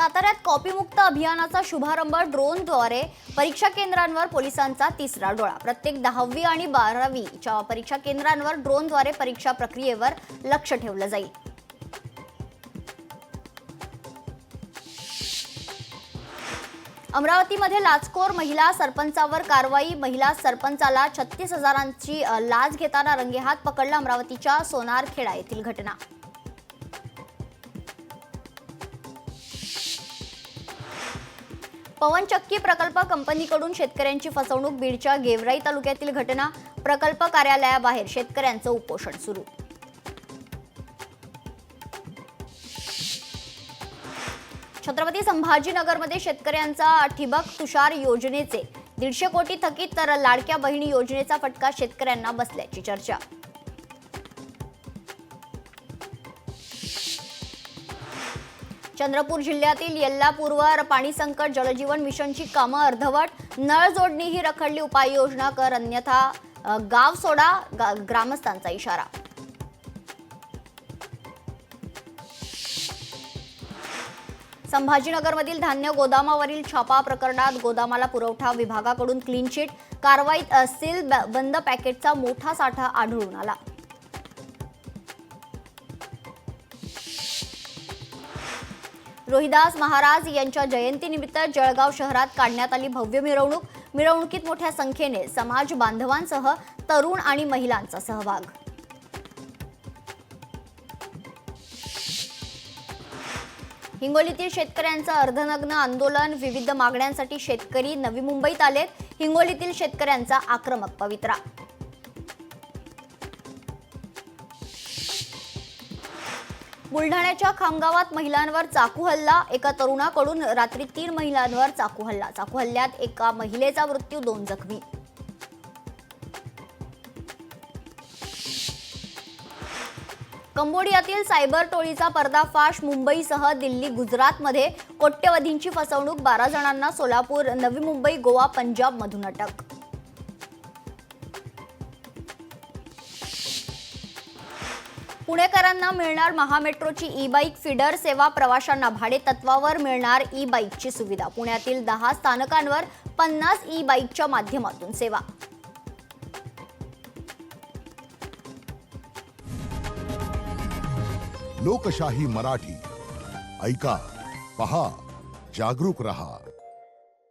साताऱ्यात कॉपीमुक्त अभियानाचा शुभारंभ ड्रोनद्वारे परीक्षा केंद्रांवर पोलिसांचा तिसरा डोळा। प्रत्येक 10वी आणि 12वीच्या परीक्षा केंद्रांवर ड्रोनद्वारे परीक्षा प्रक्रियेवर लक्ष ठेवलं जाईल। अमरावतीमध्ये लाचखोर महिला सरपंचावर कारवाई। महिला सरपंचाला 36,000ची लाच घेताना रंगेहात पकडलं। अमरावतीच्या सोनारखेडा येथील घटना। पवनचक्की प्रकल्प कंपनीकडून शेतकऱ्यांची फसवणूक। बीडच्या गेवराई तालुक्यातील घटना। प्रकल्प कार्यालयाबाहेर शेतकऱ्यांचं उपोषण सुरू। छत्रपती संभाजीनगरमध्ये शेतकऱ्यांचा ठिबक तुषार योजनेचे 150 कोटी थकीत, तर लाडक्या बहिणी योजनेचा फटका शेतकऱ्यांना बसल्याची चर्चा। चंद्रपूर जिल्ह्यातील येल्लापूरवर पाणी संकट। जलजीवन मिशनची कामं अर्धवट। नळ जोडणीही रखडली। उपाययोजना कर, अन्यथा गाव सोडा, ग्रामस्थांचा इशारा। संभाजीनगरमधील धान्य गोदामावरील छापा प्रकरणात गोदामाला पुरवठा विभागाकडून क्लीन चिट। कारवाईत सील बंद पॅकेटचा मोठा साठा आढळून आला। रोहिदास महाराज यांच्या जयंतीनिमित्त जळगाव शहरात काढण्यात आली भव्य मिरवणूक। मिरवणुकीत मोठ्या संख्येने समाज बांधवांसह तरुण आणि महिलांचा सहभाग। हिंगोलीतील शेतकऱ्यांचं अर्धनग्न आंदोलन। विविध मागण्यांसाठी शेतकरी नवी मुंबईत आलेत। हिंगोलीतील शेतकऱ्यांचा आक्रमक पवित्रा। बुलढाण्याच्या खामगावात महिलांवर चाकू हल्ला। एका तरुणाकडून रात्री 3 महिलांवर चाकू हल्ला। चाकू हल्ल्यात एका महिलेचा मृत्यू, 2 जखमी। कंबोडियातील सायबर टोळीचा पर्दाफाश। मुंबईसह दिल्ली, गुजरातमध्ये कोट्यवधींची फसवणूक। 12 जणांना सोलापूर, नवी मुंबई, गोवा, पंजाबमधून अटक। पुणेकरांना मिळणार महामेट्रोची ई-बाईक फीडर सेवा। प्रवाशांना भाडे तत्वावर मिळणार ई-बाईकची सुविधा। पुण्यातील 10 स्थानकांवर 50 ई-बाईकच्या माध्यमातून सेवा। लोकशाही मराठी ऐका, पहा, जागरूक रहा।